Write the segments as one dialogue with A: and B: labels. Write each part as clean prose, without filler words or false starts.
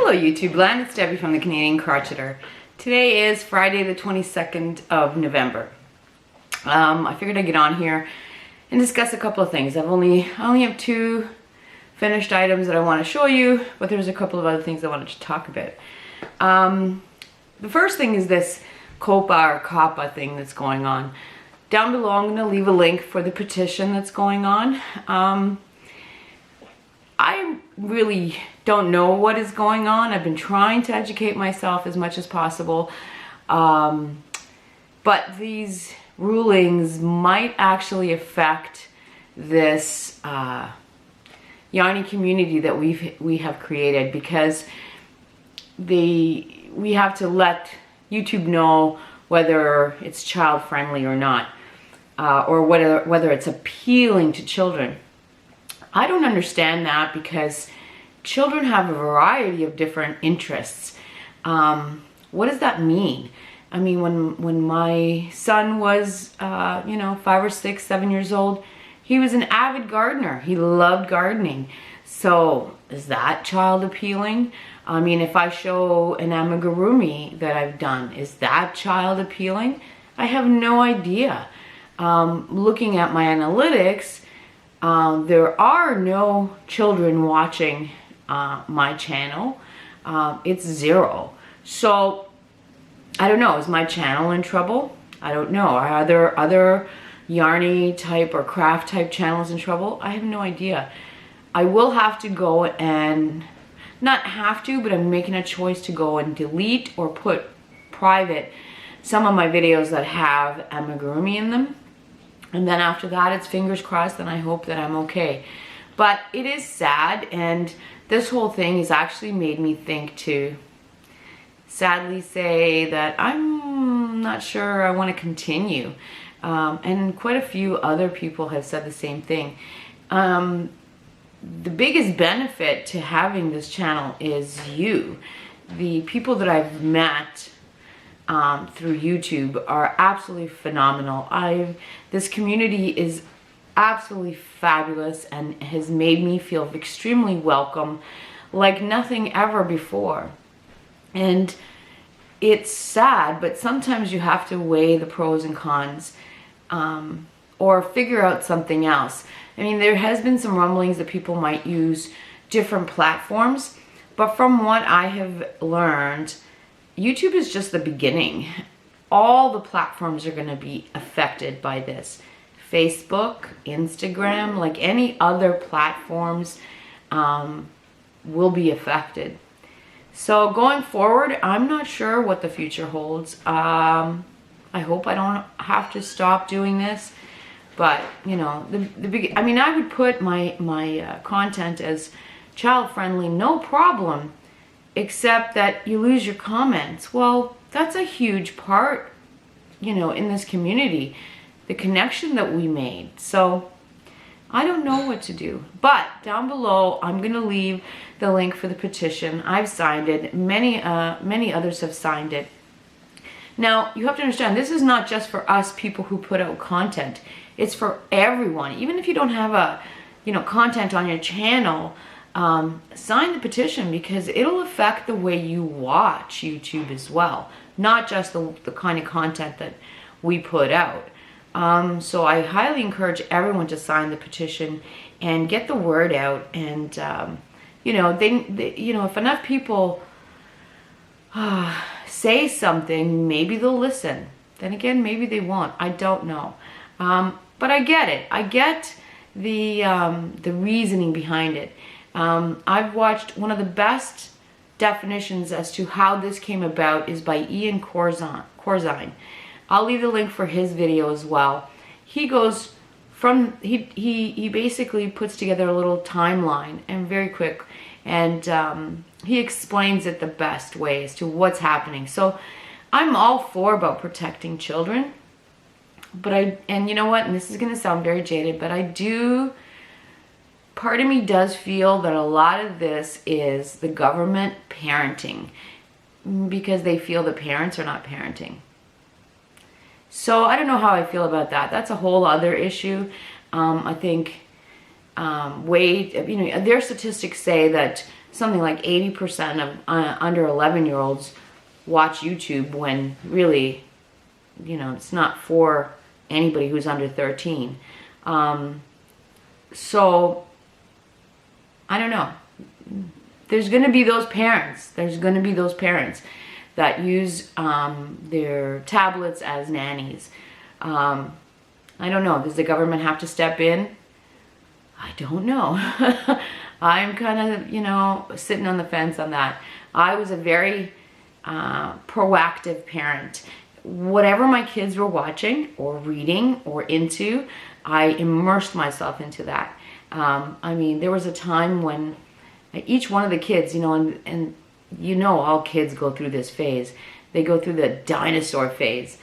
A: Hello YouTube land, it's Debbie from the Canadian Crocheter. Today is Friday the 22nd of November. I figured I'd get on here and discuss a couple of things. I only have two finished items that I want to show you, but there's a couple of other things I wanted to talk about. The first thing is this COPA or COPA thing that's going on. Down below I'm going to leave a link for the petition that's going on. I really don't know what is going on. I've been trying to educate myself as much as possible. But these rulings might actually affect this yarny community that we have created, because we have to let YouTube know whether it's child friendly or not, or whether it's appealing to children. I don't understand that, because children have a variety of different interests. What does that mean? I mean, when my son was, 5 or 6, 7 years old, he was an avid gardener. He loved gardening. So is that child appealing? I mean, if I show an amigurumi that I've done, is that child appealing? I have no idea. Looking at my analytics, there are no children watching my channel. It's 0. So I don't know, is my channel in trouble? I don't know. Are there other yarny type or craft type channels in trouble? I have no idea. I will have to go and, not have to, but I'm making a choice to go and delete or put private some of my videos that have amigurumi in them. And then after that, it's fingers crossed, and I hope that I'm okay. But it is sad, and this whole thing has actually made me think to sadly say that I'm not sure I want to continue. And quite a few other people have said the same thing. The biggest benefit to having this channel is you. The people that I've met through YouTube are absolutely phenomenal. This community is absolutely fabulous and has made me feel extremely welcome, like nothing ever before. And it's sad, but sometimes you have to weigh the pros and cons, or figure out something else. I mean, there has been some rumblings that people might use different platforms, but from what I have learned, YouTube is just the beginning. All the platforms are going to be affected by this. Facebook, Instagram, like any other platforms will be affected. So going forward, I'm not sure what the future holds. I hope I don't have to stop doing this. But, you know, I mean, I would put my content as child friendly, no problem. Except that you lose your comments. Well, that's a huge part, you know, in this community, the connection that we made. So I don't know what to do, but down below I'm going to leave the link for the petition. I've signed it. Many others have signed it. Now you have to understand, this is not just for us people who put out content. It's for everyone. Even if you don't have a, content on your channel, sign the petition, because it'll affect the way you watch YouTube as well, not just the kind of content that we put out. So I highly encourage everyone to sign the petition and get the word out. And if enough people say something, maybe they'll listen. Then again, maybe they won't. I don't know. But I get it. I get the reasoning behind it. I've watched one of the best definitions as to how this came about is by Corzine. I'll leave the link for his video as well. He goes from, he basically puts together a little timeline, and very quick, and he explains it the best way as to what's happening. So I'm all for about protecting children, but and you know what, and this is going to sound very jaded, but part of me does feel that a lot of this is the government parenting, because they feel the parents are not parenting. So I don't know how I feel about that. That's a whole other issue. I think their statistics say that something like 80% of under 11-year-olds watch YouTube, when really, you know, it's not for anybody who's under 13. So I don't know. There's going to be those parents. There's going to be those parents that use their tablets as nannies. I don't know. Does the government have to step in? I don't know. I'm kind of, you know, sitting on the fence on that. I was a very proactive parent. Whatever my kids were watching or reading or into, I immersed myself into that. I mean, there was a time when each one of the kids, you know, and you know, all kids go through this phase. They go through the dinosaur phase.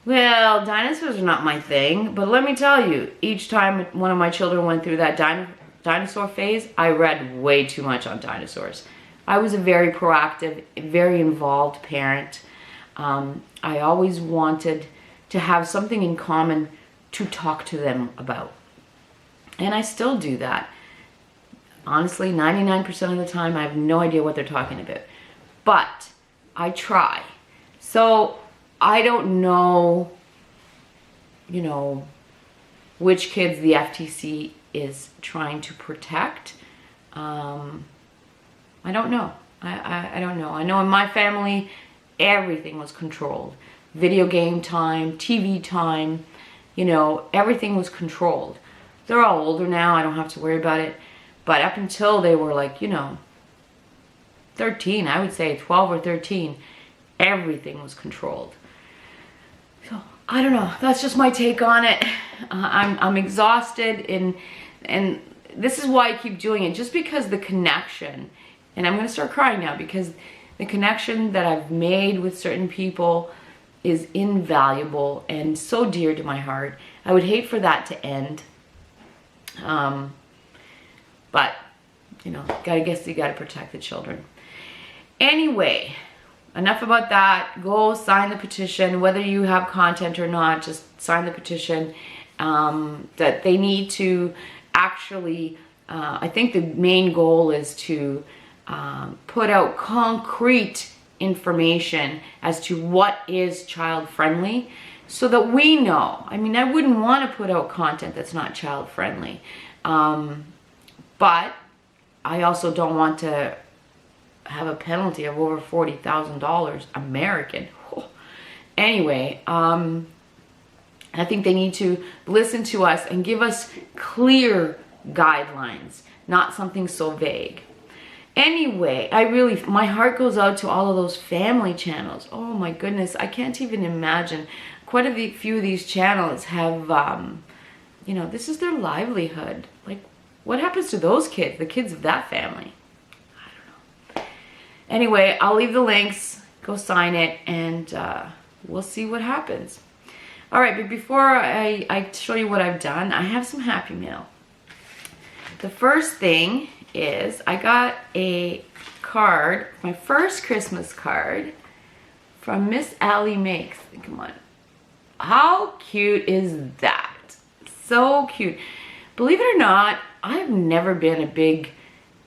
A: Well, dinosaurs are not my thing, but let me tell you, each time one of my children went through that dinosaur phase, I read way too much on dinosaurs. I was a very proactive, very involved parent. I always wanted to have something in common to talk to them about. And I still do that. Honestly, 99% of the time, I have no idea what they're talking about. But I try. So I don't know, you know, which kids the FTC is trying to protect. I don't know. I don't know. I know in my family, everything was controlled. Video game time, TV time, you know, everything was controlled. They're all older now. I don't have to worry about it. But up until they were like, you know, 13, I would say 12 or 13, everything was controlled. So I don't know. That's just my take on it. I'm exhausted, and this is why I keep doing it. Just because the connection, and I'm going to start crying now because the connection that I've made with certain people is invaluable and so dear to my heart. I would hate for that to end. But, you know, I guess you gotta protect the children. Anyway, enough about that. Go sign the petition. Whether you have content or not, just sign the petition. That they need to actually, I think the main goal is to put out concrete information as to what is child friendly, so that we know. I mean, I wouldn't want to put out content that's not child friendly. But I also don't want to have a penalty of over $40,000 American. Anyway, I think they need to listen to us and give us clear guidelines, not something so vague. Anyway, my heart goes out to all of those family channels. Oh my goodness, I can't even imagine. Quite a few of these channels have, you know, this is their livelihood. Like, what happens to those kids, the kids of that family? I don't know. Anyway, I'll leave the links. Go sign it, and we'll see what happens. All right, but before I show you what I've done, I have some happy mail. The first thing is I got a card, my first Christmas card, from Miss Allie Makes. Come on. How cute is that? So cute. Believe it or not, I've never been a big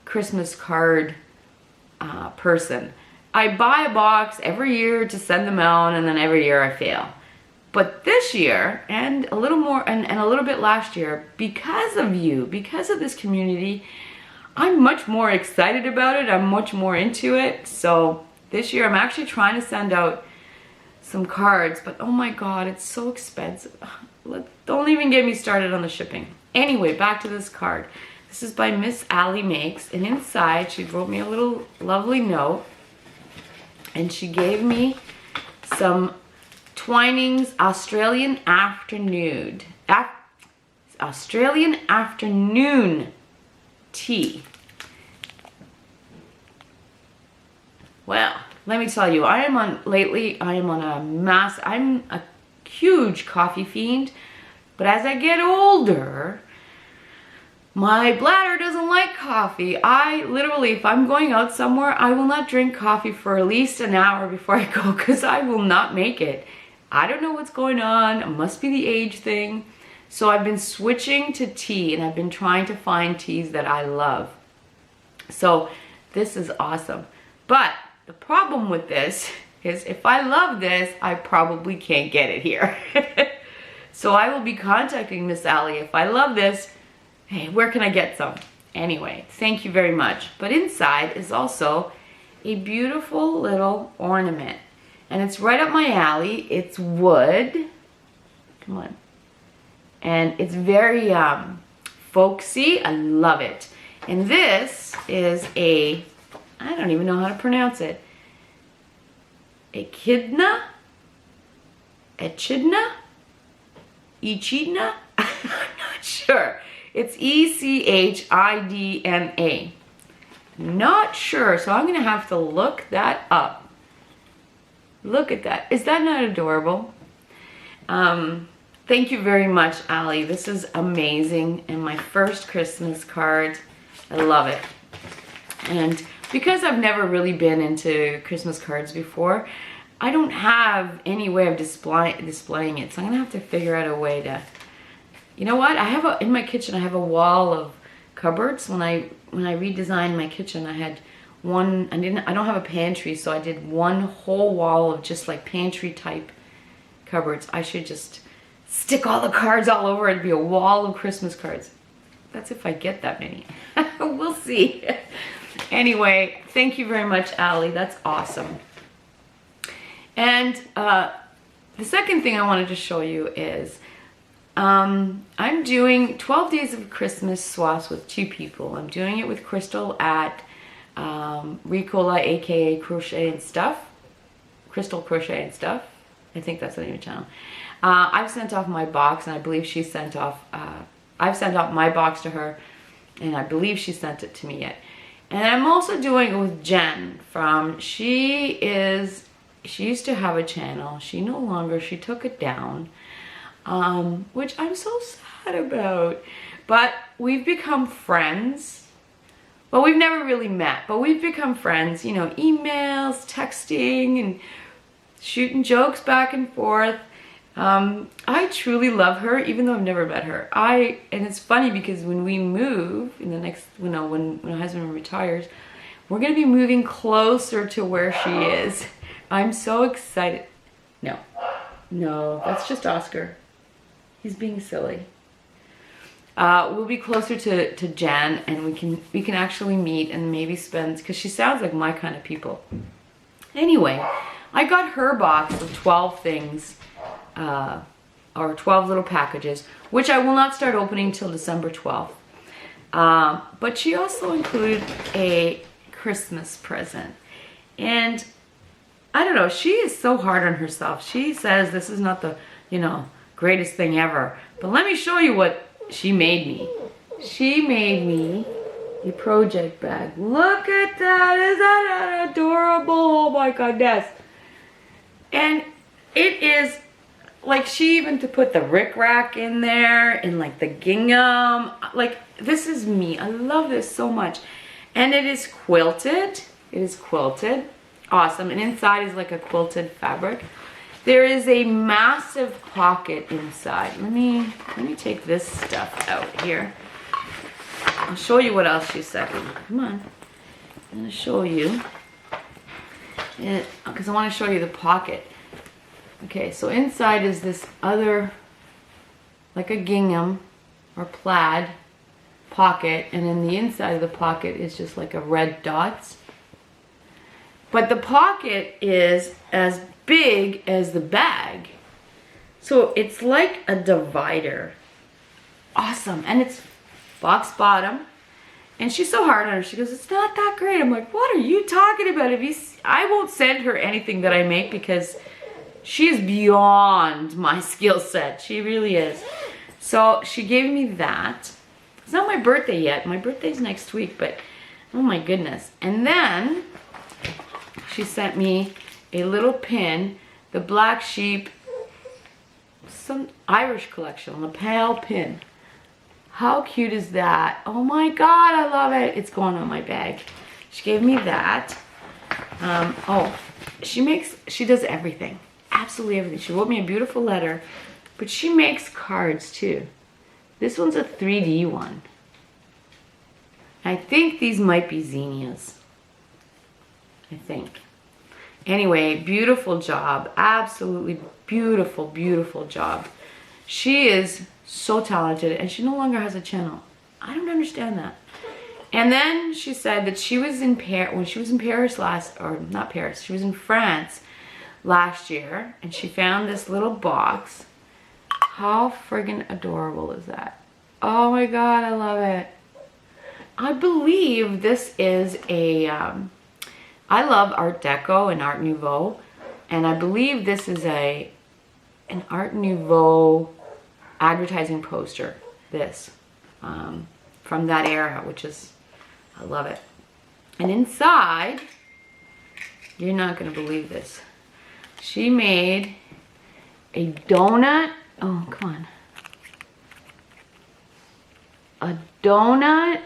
A: Christmas card person. I buy a box every year to send them out, and then every year I fail. But this year, and a little more, and a little bit last year, because of you, because of this community, I'm much more excited about it. I'm much more into it. So this year I'm actually trying to send out some cards, but oh my God, it's so expensive. Don't even get me started on the shipping. Anyway, back to this card. This is by Miss Allie Makes, and inside she wrote me a little lovely note, and she gave me some Twinings Australian afternoon tea. Well, let me tell you, I'm on a huge coffee fiend, but as I get older, my bladder doesn't like coffee. I literally, if I'm going out somewhere, I will not drink coffee for at least an hour before I go, because I will not make it. I don't know what's going on. It must be the age thing. So I've been switching to tea, and I've been trying to find teas that I love. So This is awesome. But the problem with this is if I love this, I probably can't get it here. So I will be contacting Miss Allie. If I love this, hey, where can I get some? Anyway, thank you very much. But inside is also a beautiful little ornament. And it's right up my alley. It's wood. Come on. And it's very folksy. I love it. And this is a, I don't even know how to pronounce it. Echidna? Echidna? Echidna? I'm not sure. It's E-C-H-I-D-N-A. Not sure, so I'm gonna have to look that up. Look at that. Is that not adorable? Thank you very much, Allie. This is amazing, and my first Christmas card. I love it. And because I've never really been into Christmas cards before, I don't have any way of displaying it, so I'm gonna have to figure out a way to. You know what? I have in my kitchen. I have a wall of cupboards. When I redesigned my kitchen, I had one. I don't have a pantry, so I did one whole wall of just like pantry type cupboards. I should just stick all the cards all over. It'd be a wall of Christmas cards. That's if I get that many. We'll see. Anyway, thank you very much, Allie. That's awesome. And the second thing I wanted to show you is I'm doing 12 days of Christmas swaps with 2 people. I'm doing it with Crystal at Ricola, aka Crochet and Stuff. Crystal Crochet and Stuff. I think that's the name of the channel. I've sent off my box, and I believe she sent off, I've sent off my box to her, and I believe she sent it to me yet. And I'm also doing it with Jen from, she used to have a channel. She no longer, she took it down, which I'm so sad about. But we've become friends. Well, we've never really met, but we've become friends, you know, emails, texting, and shooting jokes back and forth. I truly love her, even though I've never met her. And it's funny because when we move in the next, you know, when my husband retires, we're gonna be moving closer to where she is. I'm so excited. No, that's just Oscar. He's being silly. We'll be closer to Jan, and we can actually meet and maybe spend, because she sounds like my kind of people. Anyway, I got her box of 12 things, or 12 little packages, which I will not start opening till December 12th. But she also included a Christmas present. And I don't know, she is so hard on herself. She says this is not the, you know, greatest thing ever. But let me show you what she made me. She made me a project bag. Look at that. Is that not adorable? Oh my goodness. And it is like, she even to put the rickrack in there and like the gingham. Like, this is me. I love this so much. And it is quilted. It is quilted. Awesome. And inside is like a quilted fabric. There is a massive pocket inside. Let me take this stuff out here. I'll show you what else she sent me. Come on. I'm going to show you. Because I want to show you the pocket. Okay, so inside is this other, like a gingham or plaid pocket. And then the inside of the pocket is just like a red dots. But the pocket is as big as the bag. So it's like a divider. Awesome. And it's box bottom. And she's so hard on her. She goes, it's not that great. I'm like, what are you talking about? I won't send her anything that I make because she is beyond my skill set. She really is. So she gave me that. It's not my birthday yet. My birthday's next week, but oh my goodness. And then she sent me a little pin, the Black Sheep, some Irish collection, lapel pin. How cute is that? Oh my God, I love it. It's going on my bag. She gave me that. She does everything, absolutely everything. She wrote me a beautiful letter, but she makes cards too. This one's a 3D one. I think these might be zinnias. I think. Anyway, beautiful job. Absolutely beautiful, beautiful job. She is so talented, and she no longer has a channel. I don't understand that. And then she said that she was in when she was in Paris not Paris, she was in France last year, and she found this little box. How friggin' adorable is that? Oh my God, I love it. I believe this is a, I love Art Deco and Art Nouveau, and I believe this is an Art Nouveau advertising poster, this, from that era, which is, I love it. And inside, you're not gonna believe this. She made a donut, oh, come on. A donut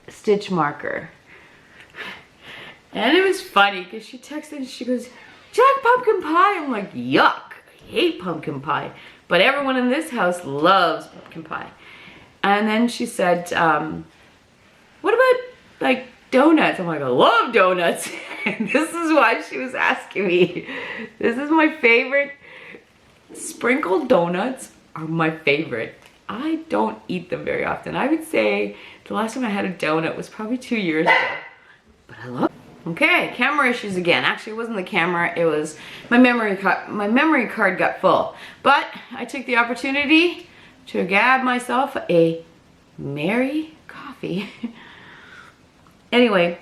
A: stitch marker. And it was funny because she texted and she goes, "Jack, pumpkin pie." I'm like, yuck, I hate pumpkin pie. But everyone in this house loves pumpkin pie. And then she said, what about like donuts? I'm like, I love donuts. And this is why she was asking me. This is my favorite. Sprinkled donuts are my favorite. I don't eat them very often. I would say the last time I had a donut was probably 2 years ago. But I love it. Okay, camera issues again. Actually, it wasn't the camera, it was my memory card got full. But I took the opportunity to grab myself a Merry coffee. Anyway,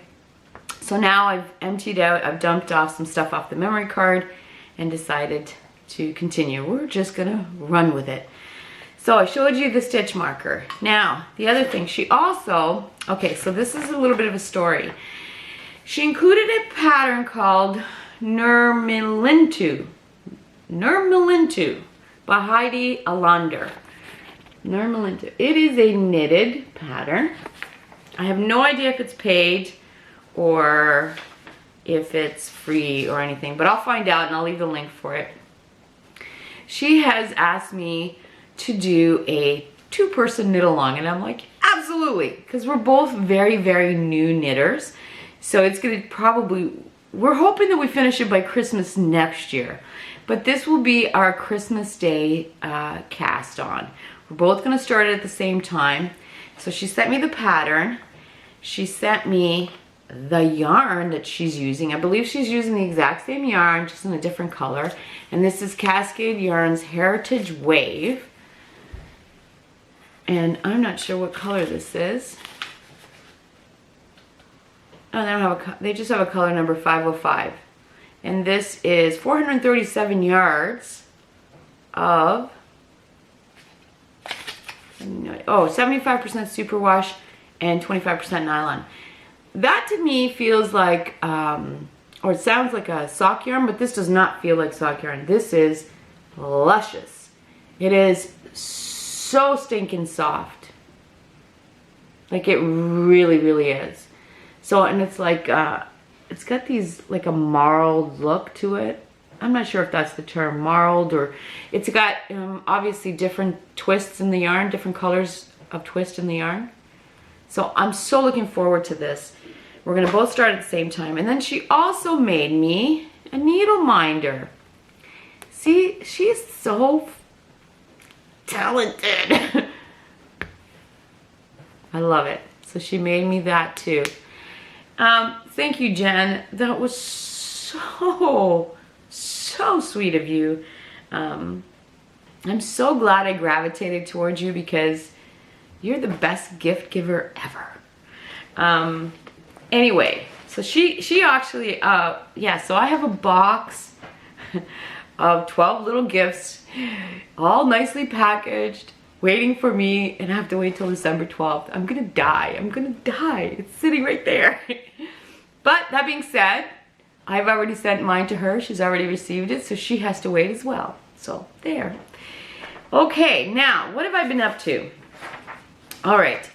A: so now I've emptied out, I've dumped off some stuff off the memory card and decided to continue. We're just gonna run with it. So I showed you the stitch marker. Now, the other thing, she also, okay, so this is a little bit of a story. She included a pattern called Nurmilintu by Heidi Alander. Nurmilintu. It is a knitted pattern. I have no idea if it's paid or if it's free or anything, but I'll find out and I'll leave the link for it. She has asked me to do a 2-person knit along, and I'm like, absolutely, because we're both very, very new knitters. So it's gonna probably, we're hoping that we finish it by Christmas next year. But this will be our Christmas Day cast on. We're both gonna start it at the same time. So she sent me the pattern. She sent me the yarn that she's using. I believe she's using the exact same yarn, just in a different color. And this is Cascade Yarn's Heritage Wave. And I'm not sure what color this is. Oh, they don't have they just have a color number 505. And this is 437 yards of, oh, 75% superwash and 25% nylon. That to me feels like, or it sounds like a sock yarn, but this does not feel like sock yarn. This is luscious. It is so stinking soft. Like it really, really is. So, and it's like, it's got these, like a marled look to it. I'm not sure if that's the term, marled, or it's got obviously different twists in the yarn, different colors of twist in the yarn. So I'm so looking forward to this. We're gonna both start at the same time. And then she also made me a needle minder. See, she's so talented. I love it. So she made me that too. Thank you, Jen. That was so sweet of you. I'm so glad I gravitated towards you because you're the best gift giver ever. Anyway, so she actually, yeah, so I have a box of 12 little gifts, all nicely packaged, waiting for me, and I have to wait till December 12th. I'm gonna die. I'm gonna die. It's sitting right there. But that being said, I've already sent mine to her. She's already received it, so she has to wait as well. So there. Okay, now, what have I been up to? All right,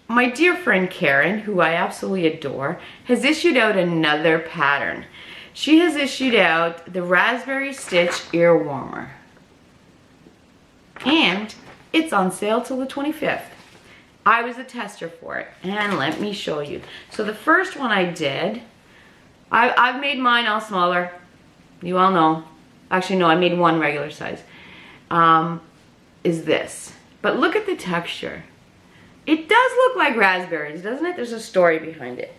A: my dear friend Karen, who I absolutely adore, has issued out another pattern. She has issued out the Raspberry Stitch Ear Warmer. And it's on sale till the 25th. I was a tester for it, and let me show you. So the first one I did I've made mine all smaller. You all know. Actually, no, I made one regular size. Is this. But look at the texture. It does look like raspberries, doesn't it? There's a story behind it.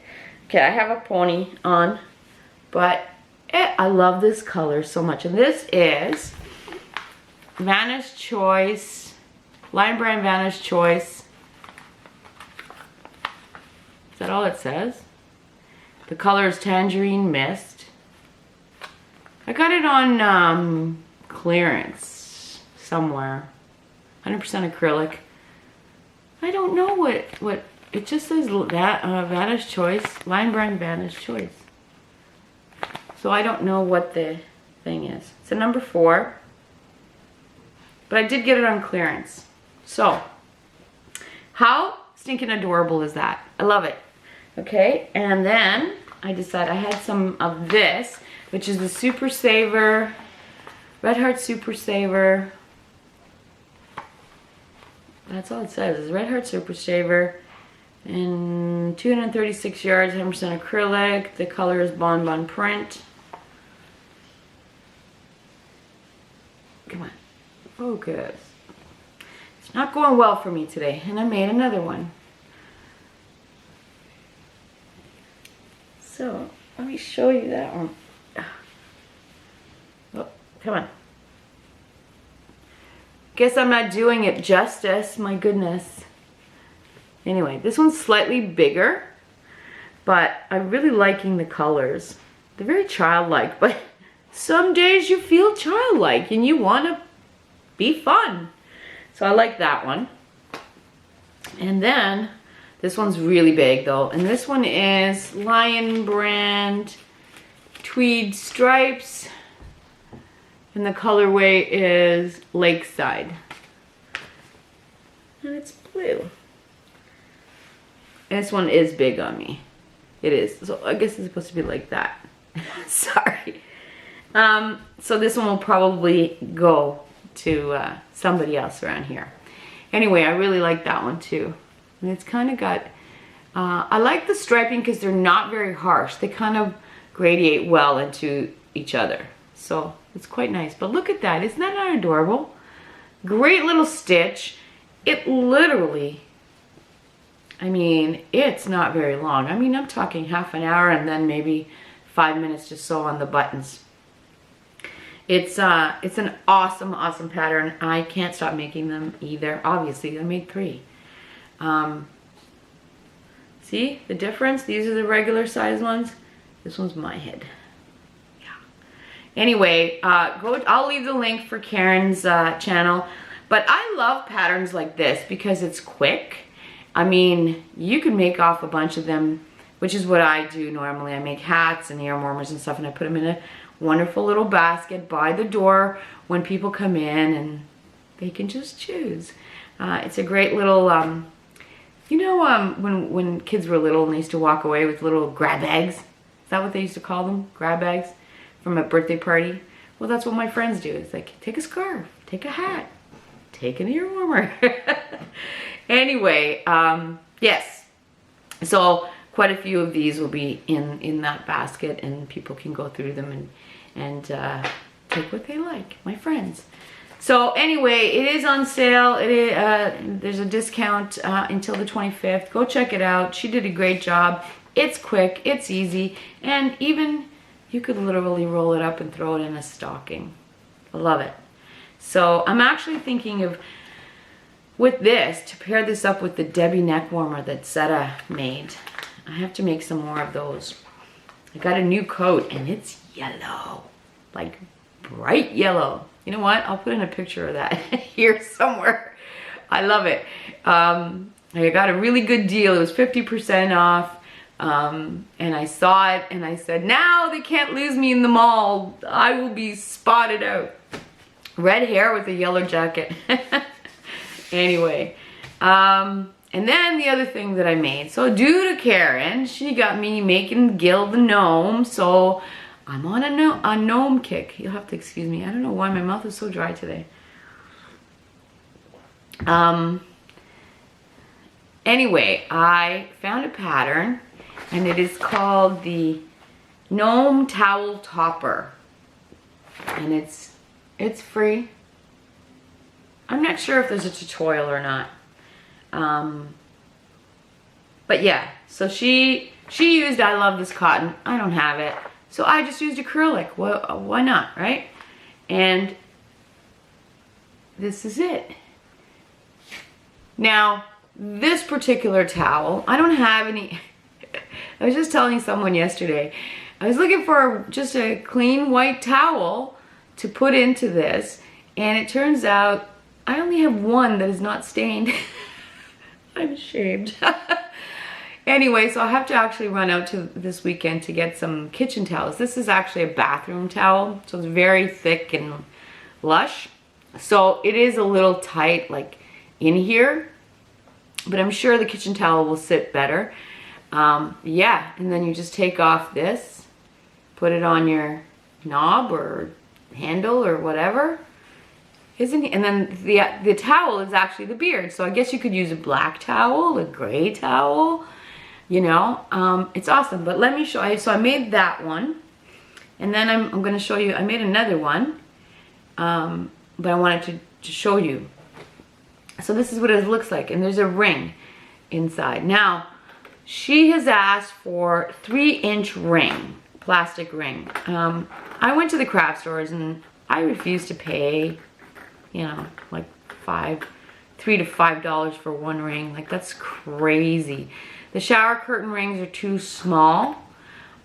A: Okay, I have a pony on, but I love this color so much. And this is Vanna's Choice, Lion Brand Vanna's Choice. Is that all it says? The color is Tangerine Mist. I got it on clearance somewhere. 100% acrylic. I don't know what it just says. That Vanna's Choice, Lion Brand Vanna's Choice. So I don't know what the thing is. It's a number 4, but I did get it on clearance. So how stinking adorable is that? I love it. Okay, and then I decided I had some of this, which is the Super Saver, Red Heart Super Saver. That's all it says, is Red Heart Super Saver. And 236 yards, 100% acrylic. The color is Bon Bon Print. Come on, focus. It's not going well for me today, and I made another one. So, let me show you that one. Oh, come on. Guess I'm not doing it justice, my goodness. Anyway, this one's slightly bigger, but I'm really liking the colors. They're very childlike, but some days you feel childlike and you want to be fun. So I like that one. And then this one's really big though, and this one is Lion Brand Tweed Stripes, and the colorway is Lakeside, and it's blue. This one is big on me. It is. So I guess it's supposed to be like that. Sorry. So this one will probably go to somebody else around here. Anyway, I really like that one too. And it's kind of got, I like the striping because they're not very harsh. They kind of gradiate well into each other. So it's quite nice. But look at that. Isn't that not adorable? Great little stitch. It literally, I mean, it's not very long. I mean, I'm talking half an hour and then maybe 5 minutes to sew on the buttons. It's an awesome, awesome pattern. I can't stop making them either. Obviously, I made 3. See the difference? These are the regular size ones. This one's my head. Yeah. Anyway, I'll leave the link for Karen's channel. But I love patterns like this because it's quick. I mean, you can make off a bunch of them, which is what I do normally. I make hats and ear warmers and stuff, and I put them in a wonderful little basket by the door when people come in, and they can just choose. It's a great little, you know, when kids were little and they used to walk away with little grab bags. Is that what they used to call them? Grab bags from a birthday party? Well, that's what my friends do. It's like, take a scarf, take a hat, take an ear warmer. Anyway, yes. So quite a few of these will be in that basket, and people can go through them and take what they like, my friends. So anyway, it is on sale. It is, there's a discount until the 25th. Go check it out. She did a great job. It's quick, it's easy, and even you could literally roll it up and throw it in a stocking. I love it. So I'm actually thinking of, with this, to pair this up with the Debbie neck warmer that Zeta made. I have to make some more of those. I got a new coat and it's yellow, like bright yellow. You know what? I'll put in a picture of that here somewhere. I love it. I got a really good deal. It was 50% off. And I saw it and I said, now they can't lose me in the mall. I will be spotted out. Red hair with a yellow jacket. Anyway, and then the other thing that I made, so due to Karen, she got me making Gil the gnome, so I'm on a gnome kick. You'll have to excuse me. I don't know why my mouth is so dry today. Anyway, I found a pattern, and it is called the Gnome towel topper, and it's free. I'm not sure if there's a tutorial or not, but yeah. So she used I love this cotton. I don't have it, so I just used acrylic. Well, why not, right? And this is it. Now, this particular towel, I don't have any. I was just telling someone yesterday, I was looking for just a clean white towel to put into this, and it turns out I only have one that is not stained. I'm ashamed. Anyway, so I have to actually run out to this weekend to get some kitchen towels. This is actually a bathroom towel, so it's very thick and lush. So it is a little tight, like in here, but I'm sure the kitchen towel will sit better. Yeah, and then you just take off this, put it on your knob or handle or whatever. And then the towel is actually the beard. So I guess you could use a black towel, a gray towel, you know. It's awesome. But let me show you. So I made that one, and then I'm going to show you. I made another one, but I wanted to show you. So this is what it looks like, and there's a ring inside. Now, she has asked for 3-inch ring, plastic ring. I went to the craft stores and I refused to pay, you know, like $3 to $5 for one ring. Like, that's crazy. The shower curtain rings are too small.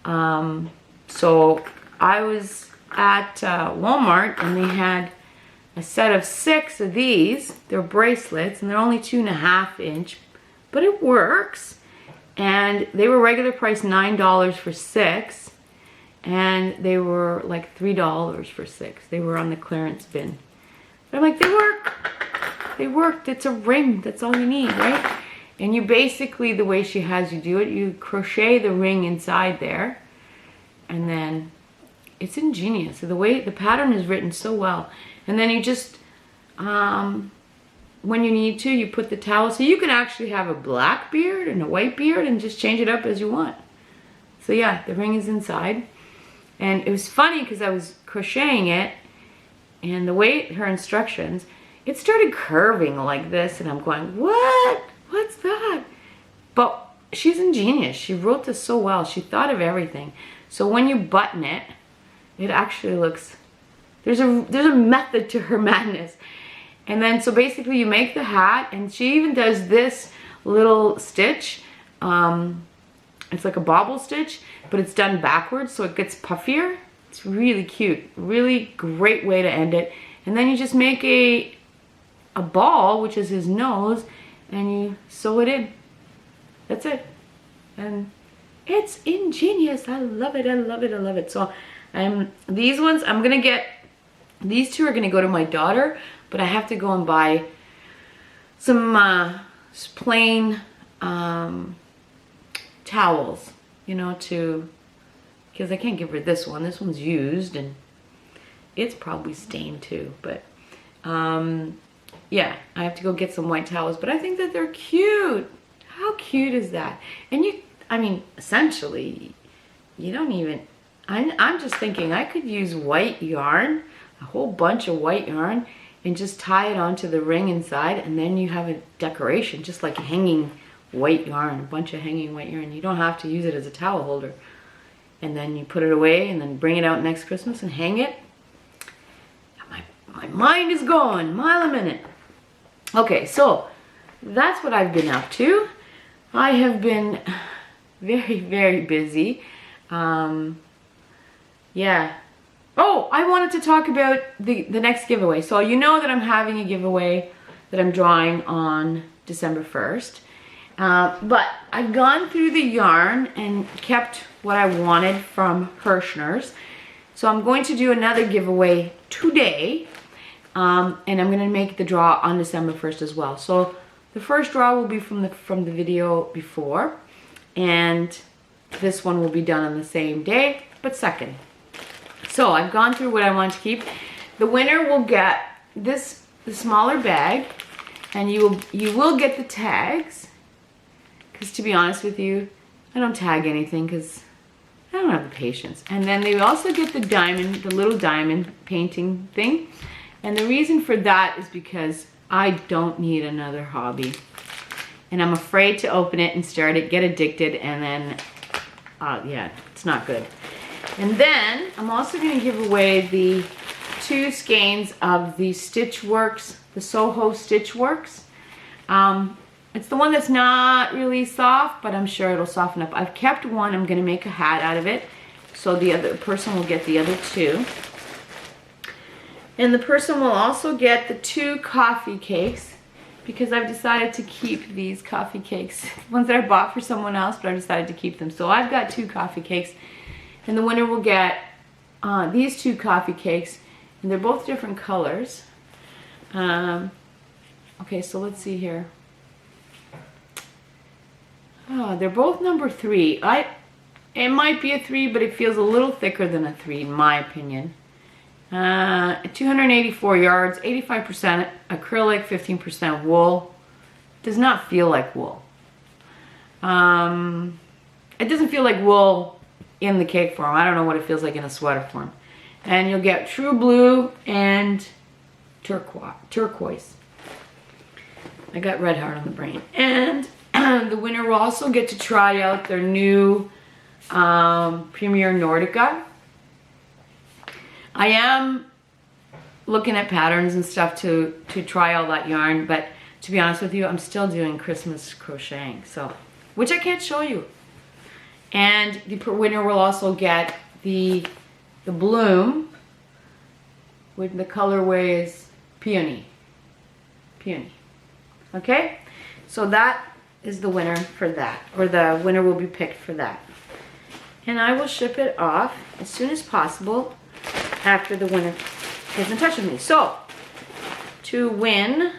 A: So I was at Walmart, and they had a set of 6 of these. They're bracelets, and they're only 2.5 inch, but it works. And they were regular price $9 for 6, and they were like $3 for 6. They were on the clearance bin. But I'm like, they work. They worked. It's a ring. That's all you need, right? And you basically, the way she has you do it, you crochet the ring inside there, and then it's ingenious. The way the pattern is written so well. And then you just, when you need to, you put the towel. So you can actually have a black beard and a white beard and just change it up as you want. So yeah, the ring is inside. And it was funny because I was crocheting it, and the way her instructions, it started curving like this, and I'm going, what? What's that? But she's ingenious. She wrote this so well. She thought of everything. So when you button it, it actually looks, there's a method to her madness. And then, so basically you make the hat, and she even does this little stitch. It's like a bobble stitch, but it's done backwards, so it gets puffier. It's really cute. Really great way to end it. And then you just make a ball, which is his nose, and you sew it in. That's it. And it's ingenious. I love it. I love it. I love it. So these ones, I'm going to get, these 2 are going to go to my daughter, but I have to go and buy some plain towels, you know, because I can't give her this one. This one's used, and it's probably stained too. But yeah, I have to go get some white towels, but I think that they're cute. How cute is that? And I mean, essentially, you don't even, I'm just thinking I could use white yarn, a whole bunch of white yarn, and just tie it onto the ring inside, and then you have a decoration, just like hanging white yarn, a bunch of hanging white yarn. You don't have to use it as a towel holder. And then you put it away, and then bring it out next Christmas and hang it. My mind is going, mile a minute. Okay, so that's what I've been up to. I have been very, very busy. Yeah. Oh, I wanted to talk about the next giveaway. So you know that I'm having a giveaway that I'm drawing on December 1st. But I've gone through the yarn and kept what I wanted from Hirschner's. So I'm going to do another giveaway today. And I'm going to make the draw on December 1st as well. So the first draw will be from the video before. And this one will be done on the same day, but second. So I've gone through what I want to keep. The winner will get the smaller bag, and you will get the tags. Because to be honest with you, I don't tag anything because I don't have the patience. And then they also get the diamond, the little diamond painting thing. And the reason for that is because I don't need another hobby. And I'm afraid to open it and start it, get addicted, and then, yeah, it's not good. And then I'm also going to give away the 2 skeins of the Stitchworks, the Soho Stitchworks. It's the one that's not really soft, but I'm sure it'll soften up. I've kept one. I'm going to make a hat out of it, so the other person will get the other 2. And the person will also get the 2 coffee cakes, because I've decided to keep these coffee cakes, ones that I bought for someone else, but I decided to keep them. So I've got 2 coffee cakes, and the winner will get these 2 coffee cakes, and they're both different colors. Okay, so let's see here. Oh, they're both number 3. It might be a 3, but it feels a little thicker than a 3 in my opinion. 284 yards, 85% acrylic, 15% wool. Does not feel like wool. It doesn't feel like wool in the cake form. I don't know what it feels like in a sweater form. And you'll get true blue and turquoise. I got red heart on the brain. And the winner will also get to try out their new Premier Nordica. I am looking at patterns and stuff to try all that yarn, but to be honest with you, I'm still doing Christmas crocheting, so, which I can't show you. And the winner will also get the bloom with the colorway is peony. Peony. Okay? So that is the winner for that, or the winner will be picked for that. And I will ship it off as soon as possible after the winner gets in touch with me. So, to win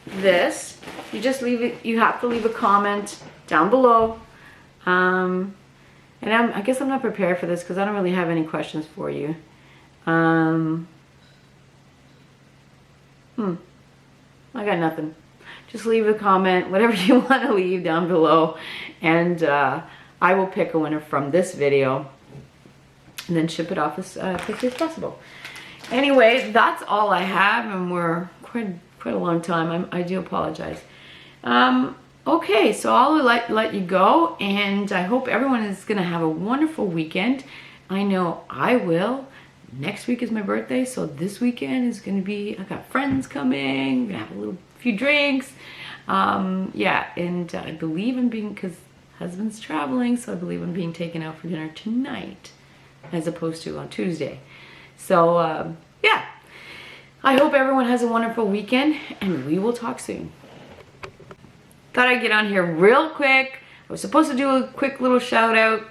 A: this, you just leave it, you have to leave a comment down below. And I guess I'm not prepared for this because I don't really have any questions for you. I got nothing. Just leave a comment, whatever you want to leave down below, and I will pick a winner from this video and then ship it off as quickly as possible. Anyway, that's all I have, and we're quite a long time. I do apologize. Okay, so I'll let you go, and I hope everyone is going to have a wonderful weekend. I know I will. Next week is my birthday, so this weekend is going to be, I got friends coming, we're going to have a few drinks. Yeah, and I believe I'm being, because husband's traveling, so I believe I'm being taken out for dinner tonight as opposed to on Tuesday. So, yeah, I hope everyone has a wonderful weekend, and we will talk soon. Thought I'd get on here real quick. I was supposed to do a quick little shout out,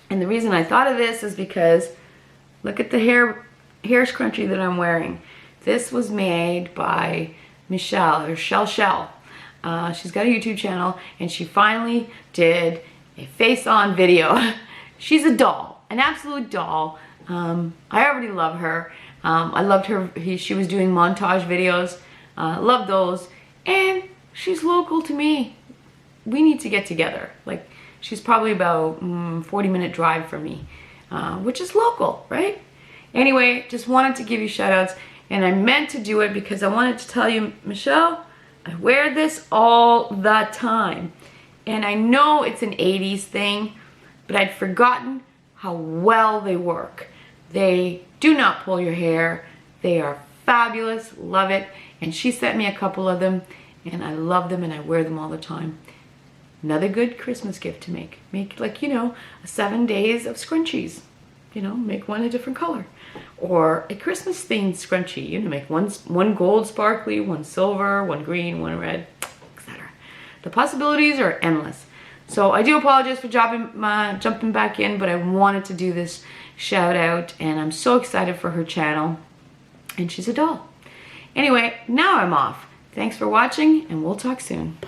A: and the reason I thought of this is because look at the hair scrunchie that I'm wearing. This was made by Michelle, or Shell. She's got a YouTube channel, and she finally did a face-on video. She's a doll, an absolute doll. I already love her. I loved her. She was doing montage videos. Love those. And she's local to me. We need to get together. Like, she's probably about 40-minute drive from me, which is local, right? Anyway, just wanted to give you shout outs, and I meant to do it because I wanted to tell you, Michelle, I wear this all the time. And I know it's an 80s thing, but I'd forgotten how well they work. They do not pull your hair. They are fabulous, love it. And she sent me a couple of them, and I love them, and I wear them all the time. Another good Christmas gift to make. Make, like, you know, 7 days of scrunchies. You know, make one a different color. Or a Christmas themed scrunchie. You know, make one gold sparkly, one silver, one green, one red, etc. The possibilities are endless. So I do apologize for jumping back in, but I wanted to do this shout out, and I'm so excited for her channel. And she's a doll. Anyway, now I'm off. Thanks for watching, and we'll talk soon.